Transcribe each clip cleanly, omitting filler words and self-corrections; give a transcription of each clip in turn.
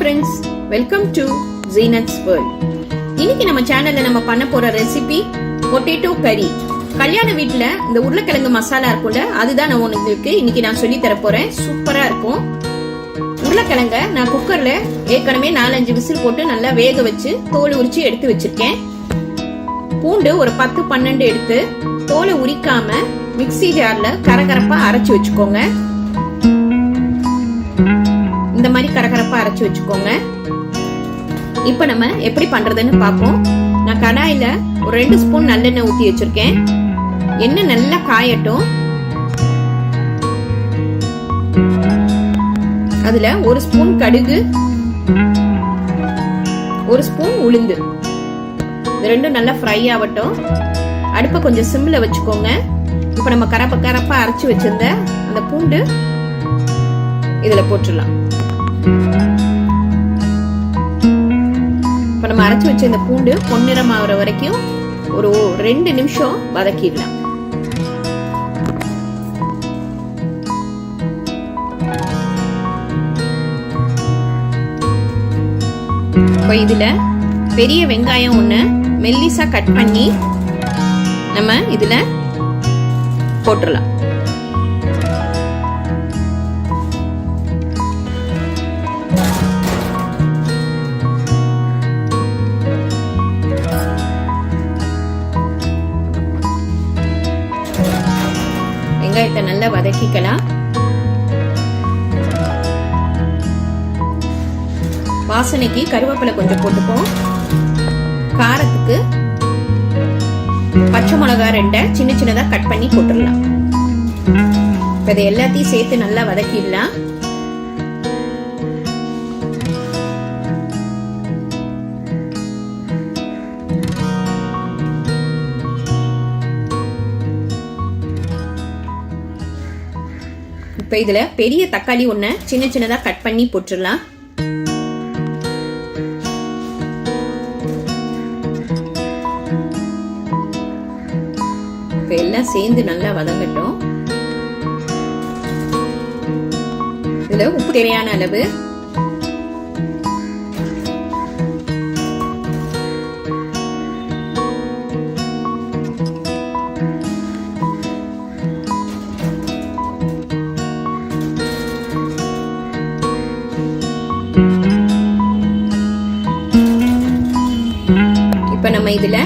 Friends, welcome to Zeenath's world. இன்னைக்கு நம்ம சேனல்ல நம்ம பண்ண போற ரெசிபி பொட்டேட்டோ கறி. கல்யாண வீட்டுல இந்த உருளைக்கிழங்கு மசாலா இருக்கும்ல, அதுதான் நான் உங்களுக்கு இன்னைக்கு நான் சொல்லி தர போறேன். சூப்பரா இருக்கும். உருளைக்கிழங்க நான் குக்கர்ல ஏற்கனவே 4-5 விசில் போட்டு நல்லா வேக வச்சு தோல் உரிச்சு எடுத்து வச்சிருக்கேன். பூண்டு ஒரு 10-12 எடுத்து தோலை உரிக்காம மிக்ஸி ஜார்ல கரகரப்பா அரைச்சு வச்சுக்கோங்க. இந்த மாதிரி கரகரப்பா அரைச்சு வச்சுக்கோங்க. இப்ப நம்ம எப்படி பண்றதுன்னு பாப்போம். நான் கடாயில ஒரு 2 ஸ்பூன் நல்லெண்ணெய் ஊத்தி வச்சிருக்கேன். எண்ணெய் நல்லா காயட்டும். அதுல 1 ஸ்பூன் கடுகு, 1 ஸ்பூன் உளுந்து, இது ரெண்டும் நல்லா ஃப்ரை ஆகட்டும். அடுப்பை கொஞ்சம் சிம்ல வச்சுக்கோங்க. இப்ப நம்ம கரப்பா அரைச்சு வச்சிருந்த அந்த பூண்டு இதுல போட்டுடலாம். இப்ப நம்ம அரைச்சு வச்ச இந்த பூண்டு பொன்னிறம் ஆகுற வரைக்கும் ஒரு 2 நிமிஷம் வதக்கிடலாம். இப்ப இதுல பெரிய வெங்காயம் 1 மெல்லிசா கட் பண்ணி நம்ம இதுல போட்டுடலாம். வெங்காயத்தை நல்லா வதக்கிக்கலாம். வாசனைக்கு கருவேப்பிலை கொஞ்சம் போட்டுப்போம். காரத்துக்கு பச்சை மிளகா 2 சின்ன சின்னதா கட் பண்ணி போட்டுடலாம். இதை எல்லாத்தையும் சேர்த்து நல்லா வதக்கிடலாம். இப்ப இதுல பெரிய தக்காளி 1 சின்ன சின்னதா கட் பண்ணி போட்டுடலாம். எல்லாம் சேர்ந்து நல்லா வதங்கட்டும். இதுல உப்பு தேவையான அளவு, இப்ப நம்ம இதுல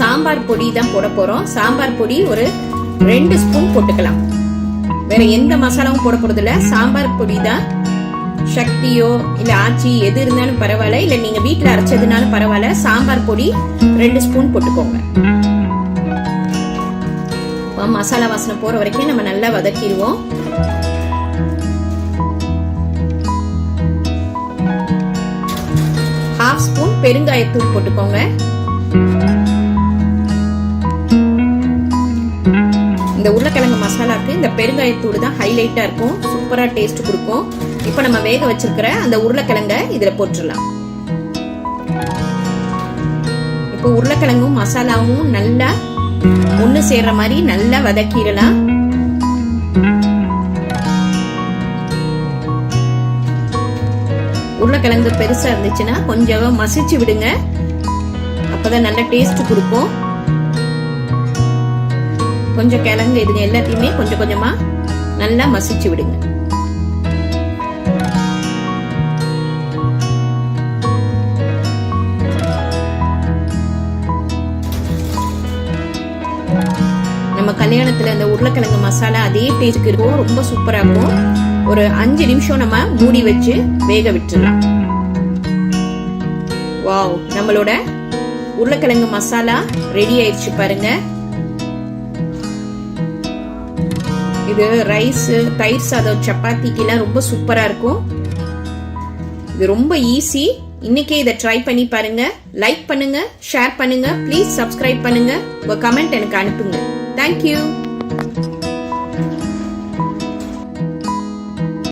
சாம்பார் பொடி தான் போட போறோம். சாம்பார் பொடி ஒரு 2 ஸ்பூன் போட்டுக்கலாம். வேற எந்த மசாலாவும் போட போறது இல்ல. சாம்பார் பொடி தான். சக்தியோ இல்ல ஆச்சி எது இருந்தாலும் பரவாயில்ல, இல்ல நீங்க வீட்டுல அரைச்சதுனாலும் பரவாயில்ல. சாம்பார் பொடி 2 ஸ்பூன் போட்டுக்கோங்க. மசாலா வாசனை போற வரைக்கும் நம்ம நல்லா வதக்கிடுவோம். ½ ஸ்பூன் பெருங்காயத்தூள் போட்டுக்கோங்க. இந்த உருளைக்கிழங்கு மசாலாக்கு இந்த பெருங்காயத்தூள் தான் ஹைலைட்டா இருக்கும். சூப்பரா டேஸ்ட் கொடுக்கும். இப்ப நம்ம வேக வச்சிருக்கிற அந்த உருளைக்கிழங்க இதுல போட்டுடலாம். இப்போ உருளைக்கிழங்கும் மசாலாவும் நல்லா ஒண்ணு சேர்ற மாதிரி நல்லா வதக்கிடலாம். உருளைக்கிழங்கு பெருசா இருந்துச்சுன்னா கொஞ்சம் மசிச்சு விடுங்க. அப்பதான் நல்ல டேஸ்ட் கொடுக்கும். கொஞ்சம் கிழங்கு இதுங்க எல்லாத்தையுமே கொஞ்சம் கொஞ்சமா நல்லா மசிச்சு விடுங்க. நம்ம கல்யாணத்துல அந்த உருளைக்கிழங்கு மசாலா அதே டேஸ்ட்க்கு இருக்கும். ரொம்ப சூப்பரா இருக்கும். ஒரு 5 நிமிஷம் நம்ம மூடி வச்சு வேக விட்டுடலாம். வாவ், நம்மளோட உருளைக்கிழங்கு மசாலா ரெடி ஆயிடுச்சு பாருங்க. இது ரைஸ், தயிர் சாதம், சப்பாத்திக்கெல்லாம் ரொம்ப சூப்பரா இருக்கும். இது ரொம்ப ஈஸி. இன்னைக்கே இதை ட்ரை பண்ணி பாருங்க. லைக் பண்ணுங்க, ஷேர் பண்ணுங்க, ப்ளீஸ் சப்ஸ்கிரைப் பண்ணுங்க. உங்க கமெண்ட் எனக்கு அனுப்புங்க. தேங்க்யூ.